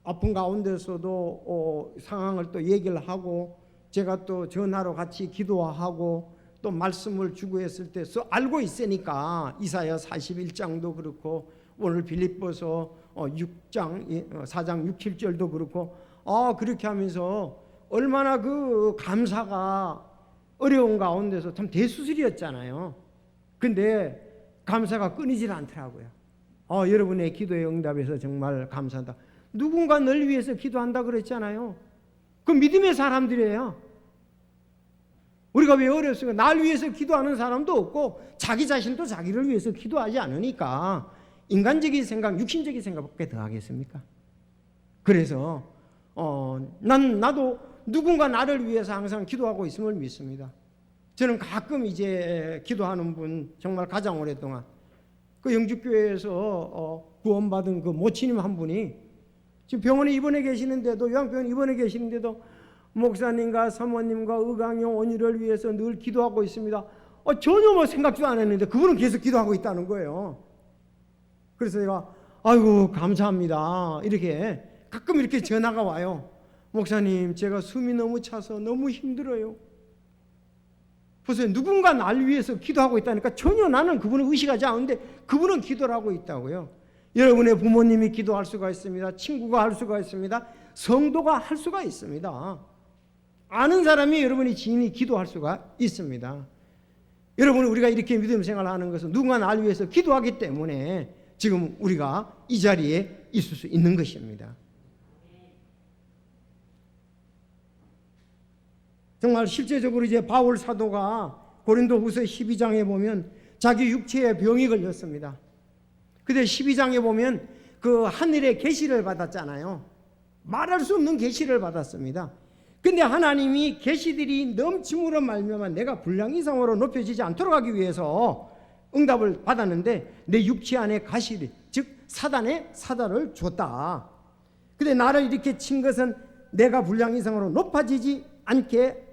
아픈 가운데서도 상황을 또 얘기를 하고 제가 또 전화로 같이 기도하고 또 말씀을 주고 했을 때 알고 있으니까 이사야 41장도 그렇고 오늘 빌립보서 4장 6, 7절도 그렇고 그렇게 하면서 얼마나 그 감사가 어려운 가운데서 참 대수술이었잖아요. 근데 감사가 끊이질 않더라고요. 여러분의 기도의 응답에서 정말 감사한다. 누군가 널 위해서 기도한다 그랬잖아요. 그 믿음의 사람들이에요. 우리가 왜 어렵습니까? 날 위해서 기도하는 사람도 없고 자기 자신도 자기를 위해서 기도하지 않으니까 인간적인 생각, 육신적인 생각밖에 더 하겠습니까? 그래서 나도 누군가 나를 위해서 항상 기도하고 있음을 믿습니다. 저는 이제 기도하는 분 정말 가장 오랫동안 그 영주교회에서 구원받은 그 모치님 한 분이 지금 병원에 입원해 계시는데도 요양병원에 입원해 계시는데도 목사님과 사모님과 의강용 언니를 위해서 늘 기도하고 있습니다. 전혀 생각도 안 했는데 그분은 계속 기도하고 있다는 거예요. 그래서 제가 아이고 감사합니다. 이렇게 가끔 이렇게 전화가 와요. 목사님 제가 숨이 너무 차서 너무 힘들어요. 보세요. 누군가 날 위해서 기도하고 있다니까 전혀 나는 그분을 의식하지 않는데 그분은 기도를 하고 있다고요. 여러분의 부모님이 기도할 수가 있습니다. 친구가 할 수가 있습니다. 성도가 할 수가 있습니다. 아는 사람이 여러분이 지인이 기도할 수가 있습니다. 여러분 우리가 이렇게 믿음 생활을 하는 것은 누군가 날 위해서 기도하기 때문에 지금 우리가 이 자리에 있을 수 있는 것입니다. 정말 실제적으로 이제 바울 사도가 고린도후서 12장에 보면 자기 육체에 병이 걸렸습니다. 근데 12장에 보면 그 하늘의 계시를 받았잖아요. 말할 수 없는 계시를 받았습니다. 근데 하나님이 계시들이 넘침으로 말미암아 내가 분량 이상으로 높여지지 않도록 하기 위해서 응답을 받았는데 내 육체 안에 가시, 즉 사단의 사다를 줬다. 근데 나를 이렇게 친 것은 내가 분량 이상으로 높아지지 않게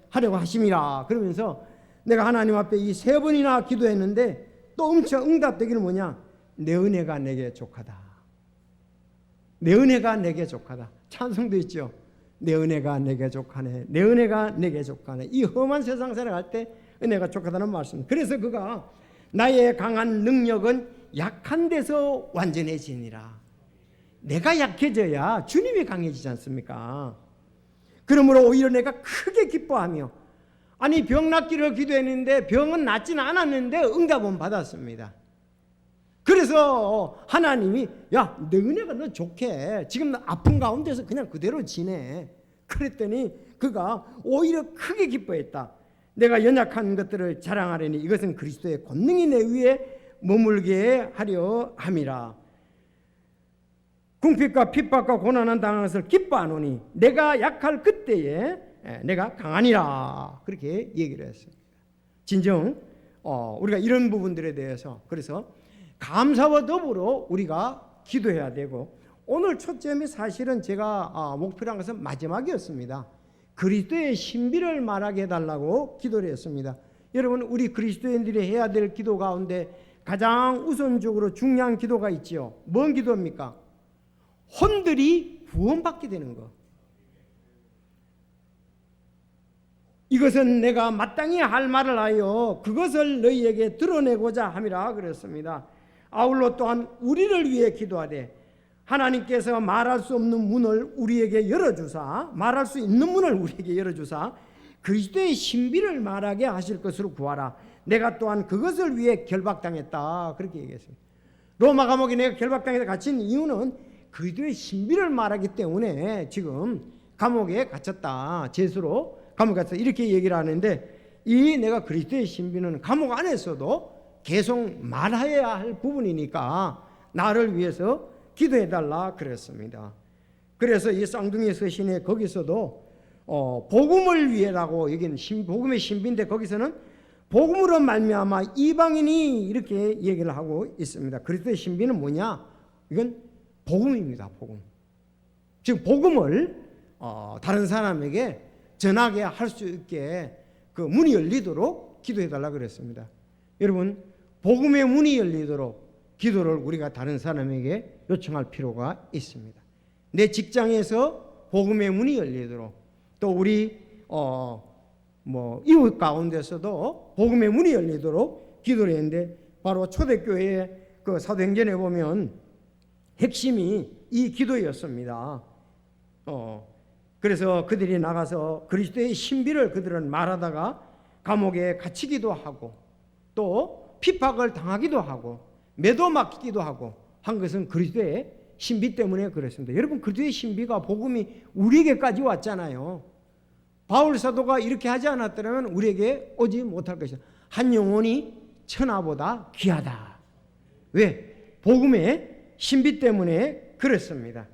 하려고 하심이라. 그러면서 내가 하나님 앞에 이 3번이나 기도했는데 또 엄청 응답되기는 뭐냐? 내 은혜가 내게 족하다. 내 은혜가 내게 족하다. 찬송도 있죠. 내 은혜가 내게 족하네. 내 은혜가 내게 족하네. 이 험한 세상 살아갈 때 은혜가 족하다는 말씀. 그래서 그가 나의 강한 능력은 약한 데서 완전해지니라. 내가 약해져야 주님이 강해지지 않습니까? 그러므로 오히려 내가 크게 기뻐하며, 아니 병 낫기를 기도했는데 병은 낫지는 않았는데 응답은 받았습니다. 그래서 하나님이 야, 내 은혜가 너 좋게 지금 아픈 가운데서 그냥 그대로 지내. 그랬더니 그가 오히려 크게 기뻐했다. 내가 연약한 것들을 자랑하려니 이것은 그리스도의 권능이 내 위에 머물게 하려 함이라. 궁핍과 핍박과 고난을 당한 것을 기뻐하노니 내가 약할 그때에 내가 강하니라. 그렇게 얘기를 했습니다. 진정 우리가 이런 부분들에 대해서 그래서 감사와 더불어 우리가 기도해야 되고, 오늘 초점이 사실은 제가 목표로 한 것은 마지막이었습니다. 그리스도의 신비를 말하게 해달라고 기도를 했습니다. 여러분, 우리 그리스도인들이 해야 될 기도 가운데 가장 우선적으로 중요한 기도가 있지요. 뭔 기도입니까? 혼들이 구원받게 되는 것. 이것은 내가 마땅히 할 말을 하여 그것을 너희에게 드러내고자 함이라 그랬습니다. 아울러 또한 우리를 위해 기도하되 하나님께서 말할 수 없는 문을 우리에게 열어주사, 말할 수 있는 문을 우리에게 열어주사 그리스도의 신비를 말하게 하실 것으로 구하라. 내가 또한 그것을 위해 결박당했다. 그렇게 얘기했습니다. 로마 감옥에 내가 결박당해서 갇힌 이유는 그리스도의 신비를 말하기 때문에 지금 감옥에 갇혔다. 죄수로 감옥에 갇혔다. 이렇게 얘기를 하는데, 이 내가 그리스도의 신비는 감옥 안에서도 계속 말해야 할 부분이니까 나를 위해서 기도해달라 그랬습니다. 그래서 이 쌍둥이 서신에 거기서도 복음을 위해라고 여기는 복음의 신비인데 거기서는 복음으로 말미암아 이방인이 이렇게 얘기를 하고 있습니다. 그리스도의 신비는 뭐냐? 이건 복음입니다. 복음. 즉 복음을 다른 사람에게 전하게 할 수 있게 그 문이 열리도록 기도해달라 그랬습니다. 여러분, 복음의 문이 열리도록 기도를 우리가 다른 사람에게 요청할 필요가 있습니다. 내 직장에서 복음의 문이 열리도록, 또 우리 이웃 가운데서도 복음의 문이 열리도록 기도를 했는데, 바로 초대교회의 그 사도행전에 보면 핵심이 이 기도였습니다. 그래서 그들이 나가서 그리스도의 신비를 그들은 말하다가 감옥에 갇히기도 하고 또 핍박을 당하기도 하고 매도 맞기도 하고 한 것은 그리스도의 신비 때문에 그랬습니다. 여러분, 그리스도의 신비가 복음이 우리에게까지 왔잖아요. 바울 사도가 이렇게 하지 않았더라면 우리에게 오지 못할 것이다. 한 영혼이 천하보다 귀하다. 왜? 복음의 신비 때문에 그랬습니다.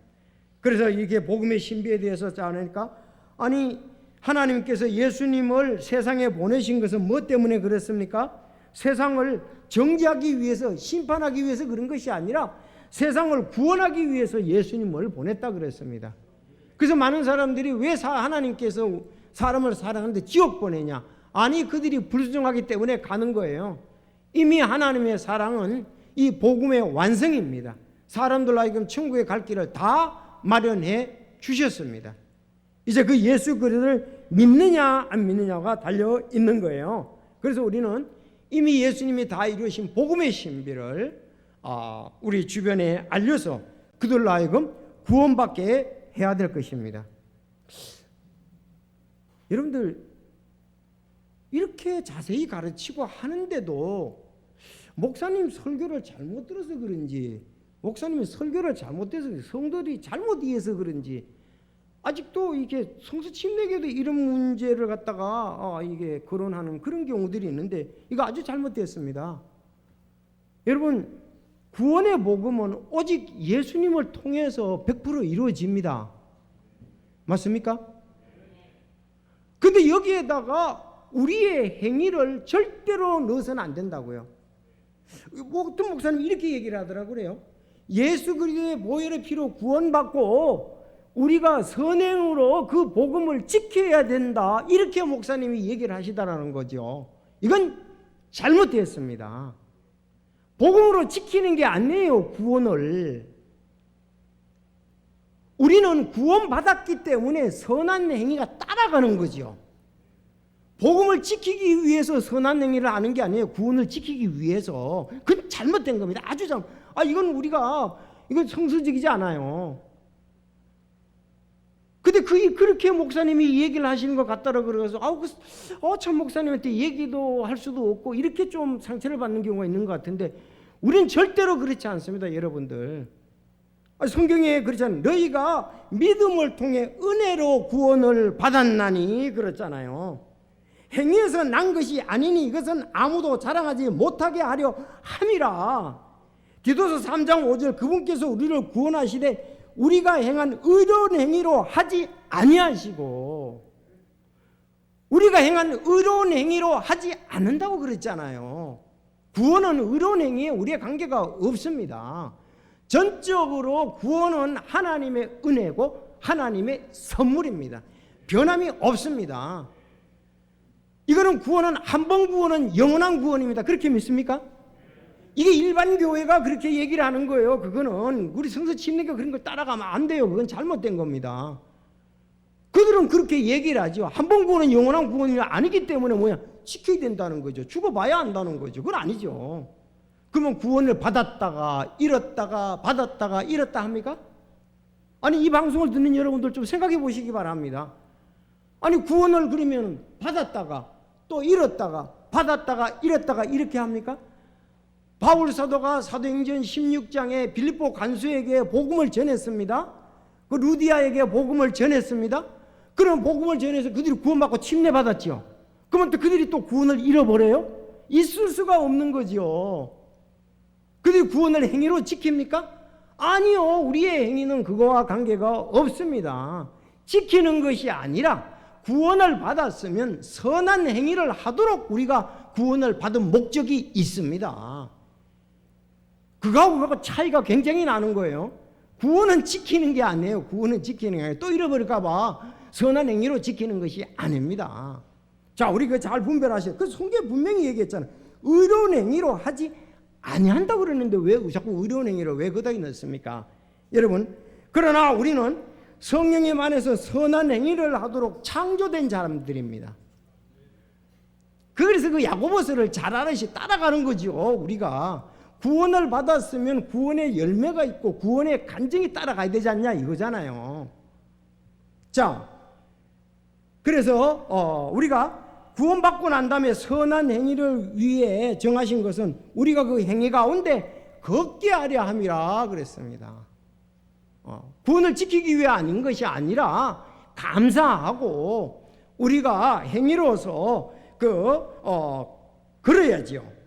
그래서 이게 복음의 신비에 대해서 짜니까, 아니 하나님께서 예수님을 세상에 보내신 것은 뭐 때문에 그랬습니까? 세상을 정죄하기 위해서, 심판하기 위해서 그런 것이 아니라 세상을 구원하기 위해서 예수님을 보냈다 그랬습니다. 그래서 많은 사람들이 왜 하나님께서 사람을 사랑하는데 지옥 보내냐? 아니, 그들이 불순종하기 때문에 가는 거예요. 이미 하나님의 사랑은 이 복음의 완성입니다. 사람들로 하여금 천국에 갈 길을 다 마련해 주셨습니다. 이제 그 예수 그리스도를 믿느냐 안 믿느냐가 달려 있는 거예요. 그래서 우리는 이미 예수님이 다 이루신 복음의 신비를 우리 주변에 알려서 그들로 하여금 구원받게 해야 될 것입니다. 여러분들, 이렇게 자세히 가르치고 하는데도 목사님 설교를 잘못 들어서 그런지, 목사님이 설교를 잘못해서 성도들이 잘못 이해해서 그런지 아직도 이게 성서 침례교도 이런 문제를 갖다가 이게 거론하는 그런 경우들이 있는데 이거 아주 잘못됐습니다. 여러분, 구원의 복음은 오직 예수님을 통해서 100% 이루어집니다. 맞습니까? 근데 여기에다가 우리의 행위를 절대로 넣어서는 안 된다고요. 어떤 목사님 이렇게 얘기를 하더라고요. 예수 그리스도의 보혈의 피로 구원받고 우리가 선행으로 그 복음을 지켜야 된다, 이렇게 목사님이 얘기를 하시다라는 거죠. 이건 잘못되었습니다. 복음으로 지키는 게 아니에요. 구원을 우리는 구원받았기 때문에 선한 행위가 따라가는 거죠. 복음을 지키기 위해서 선한 행위를 하는 게 아니에요. 구원을 지키기 위해서. 그건 잘못된 겁니다. 아주 이건 이건 성서적이지 않아요. 근데 그렇게 목사님이 얘기를 하시는 것 같다라고 그래서 참 목사님한테 얘기도 할 수도 없고 이렇게 좀 상처를 받는 경우가 있는 것 같은데, 우린 절대로 그렇지 않습니다. 여러분들, 성경에 그렇잖아요. 너희가 믿음을 통해 은혜로 구원을 받았나니 그렇잖아요. 행위에서 난 것이 아니니 이것은 아무도 자랑하지 못하게 하려 함이라. 디도서 3장 5절, 그분께서 우리를 구원하시되 우리가 행한 의로운 행위로 하지 아니하시고, 우리가 행한 의로운 행위로 하지 않는다고 그랬잖아요. 구원은 의로운 행위에 우리의 관계가 없습니다. 전적으로 구원은 하나님의 은혜고 하나님의 선물입니다. 변함이 없습니다. 이거는 구원은 한 번 구원은 영원한 구원입니다. 그렇게 믿습니까? 이게 일반 교회가 그렇게 얘기를 하는 거예요. 그거는 우리 성서 침례가 그런 걸 따라가면 안 돼요. 그건 잘못된 겁니다. 그들은 그렇게 얘기를 하죠. 한 번 구원은 영원한 구원이 아니기 때문에 지켜야 된다는 거죠. 죽어봐야 한다는 거죠. 그건 아니죠. 그러면 구원을 받았다가 잃었다가 받았다가 잃었다 합니까? 아니, 이 방송을 듣는 여러분들 좀 생각해 보시기 바랍니다. 아니, 구원을 그러면 받았다가 또 잃었다가 받았다가 잃었다가 이렇게 합니까? 바울 사도가 사도행전 16장에 빌립보 간수에게 복음을 전했습니다. 그 루디아에게 복음을 전했습니다. 그럼 복음을 전해서 그들이 구원받고 침례받았죠. 그러면 또 그들이 또 구원을 잃어버려요? 있을 수가 없는 거죠. 그들이 구원을 행위로 지킵니까? 아니요. 우리의 행위는 그거와 관계가 없습니다. 지키는 것이 아니라 구원을 받았으면 선한 행위를 하도록 우리가 구원을 받은 목적이 있습니다. 그거하고 차이가 굉장히 나는 거예요. 구원은 지키는 게 아니에요. 구원은 지키는 게 아니에요. 또 잃어버릴까 봐 선한 행위로 지키는 것이 아닙니다. 자, 우리 잘 분별하셔야 돼요. 그 성경에 분명히 얘기했잖아요. 의로운 행위로 하지 아니한다고 그러는데 왜 자꾸 의로운 행위를 왜 거기다 넣습니까? 여러분, 그러나 우리는 성령님 안에서 선한 행위를 하도록 창조된 사람들입니다. 그래서 그 야고보서를 잘 알아서 따라가는 거죠. 우리가 구원을 받았으면 구원의 열매가 있고 구원의 간증이 따라가야 되지 않냐 이거잖아요. 자, 그래서 우리가 구원받고 난 다음에 선한 행위를 위해 정하신 것은 우리가 그 행위 가운데 걷게 하려 함이라 그랬습니다. 구원을 지키기 위해 아닌 것이 아니라 감사하고 우리가 행위로서 그래야지요.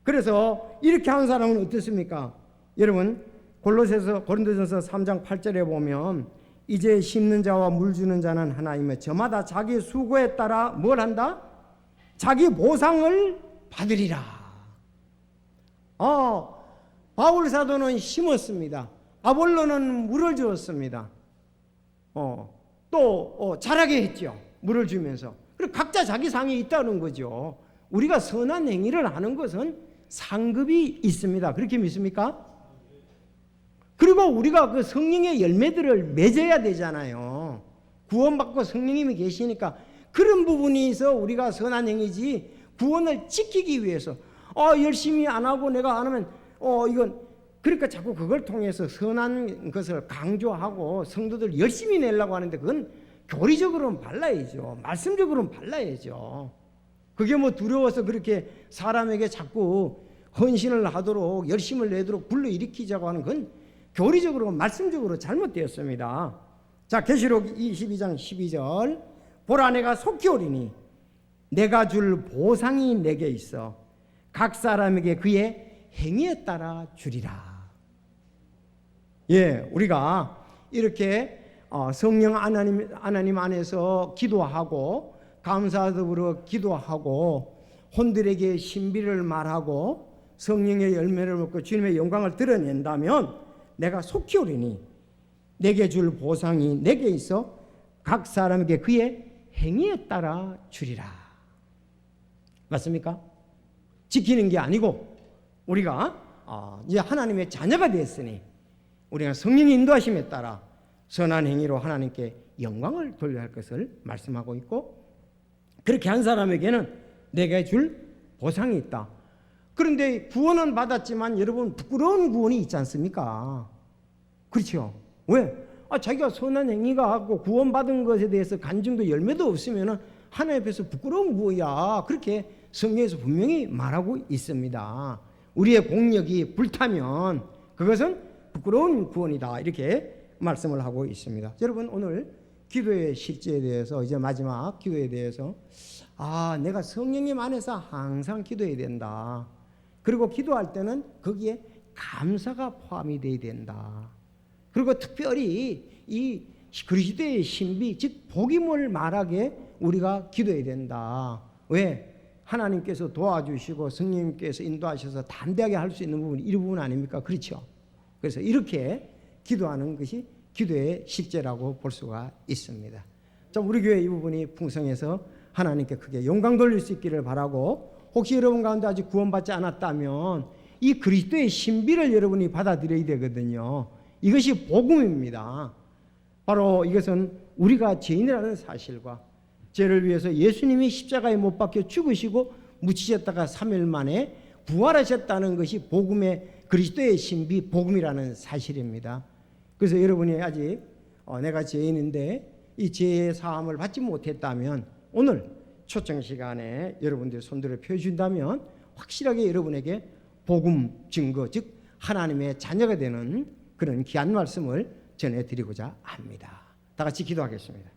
그래서 이렇게 하는 사람은 어떻습니까? 여러분, 고린도전서 3장 8절에 보면 이제 심는 자와 물 주는 자는 하나이며 저마다 자기 수고에 따라 뭘 한다? 자기 보상을 받으리라. 바울 사도는 심었습니다. 아볼로는 물을 주었습니다. 또 자라게 했죠. 물을 주면서. 그리고 각자 자기 상이 있다는 거죠. 우리가 선한 행위를 하는 것은 상급이 있습니다. 그렇게 믿습니까? 그리고 우리가 그 성령의 열매들을 맺어야 되잖아요. 구원받고 성령님이 계시니까 그런 부분이 있어 우리가 선한 행위지, 구원을 지키기 위해서 열심히 안 하고 내가 안 하면 이건, 그러니까 자꾸 그걸 통해서 선한 것을 강조하고 성도들 열심히 내려고 하는데 그건 교리적으로는 발라야죠. 말씀적으로는 발라야죠. 그게 두려워서 그렇게 사람에게 자꾸 헌신을 하도록 열심을 내도록 불러일으키자고 하는 건 교리적으로 말씀적으로 잘못되었습니다. 자, 계시록 22장 12절, 보라 내가 속히 오리니 내가 줄 보상이 내게 있어 각 사람에게 그의 행위에 따라 주리라. 예, 우리가 이렇게 성령 하나님 안에서 기도하고 감사드리러 기도하고 혼들에게 신비를 말하고 성령의 열매를 먹고 주님의 영광을 드러낸다면 내가 속히 오리니 내게 줄 보상이 내게 있어 각 사람에게 그의 행위에 따라 주리라. 맞습니까? 지키는 게 아니고 우리가 이제 하나님의 자녀가 됐으니 우리가 성령의 인도하심에 따라 선한 행위로 하나님께 영광을 돌려야 할 것을 말씀하고 있고, 그렇게 한 사람에게는 내게 줄 보상이 있다. 그런데 구원은 받았지만 여러분 부끄러운 구원이 있지 않습니까? 그렇죠? 왜? 자기가 선한 행위가 하고 구원받은 것에 대해서 간증도 열매도 없으면 하나님 앞에서 부끄러운 구원이야. 그렇게 성경에서 분명히 말하고 있습니다. 우리의 공력이 불타면 그것은 부끄러운 구원이다. 이렇게 말씀을 하고 있습니다. 여러분 오늘 기도의 실제에 대해서, 이제 마지막 기도에 대해서 내가 성령님 안에서 항상 기도해야 된다. 그리고 기도할 때는 거기에 감사가 포함이 돼야 된다. 그리고 특별히 이 그리스도의 신비, 즉 복음을 말하게 우리가 기도해야 된다. 왜? 하나님께서 도와주시고 성령님께서 인도하셔서 담대하게 할 수 있는 부분이 이 부분 아닙니까? 그렇죠? 그래서 이렇게 기도하는 것이 기도의 실제라고 볼 수가 있습니다. 자, 우리 교회 이 부분이 풍성해서 하나님께 크게 영광 돌릴 수 있기를 바라고, 혹시 여러분 가운데 아직 구원받지 않았다면 이 그리스도의 신비를 여러분이 받아들여야 되거든요. 이것이 복음입니다. 바로 이것은 우리가 죄인이라는 사실과 죄를 위해서 예수님이 십자가에 못 박혀 죽으시고 묻히셨다가 3일 만에 부활하셨다는 것이 복음의 그리스도의 신비, 복음이라는 사실입니다. 그래서 여러분이 아직 내가 죄인인데 이 죄의 사함을 받지 못했다면 오늘 초청 시간에 여러분들이 손들어 펴준다면 확실하게 여러분에게 복음 증거, 즉 하나님의 자녀가 되는 그런 귀한 말씀을 전해드리고자 합니다. 다 같이 기도하겠습니다.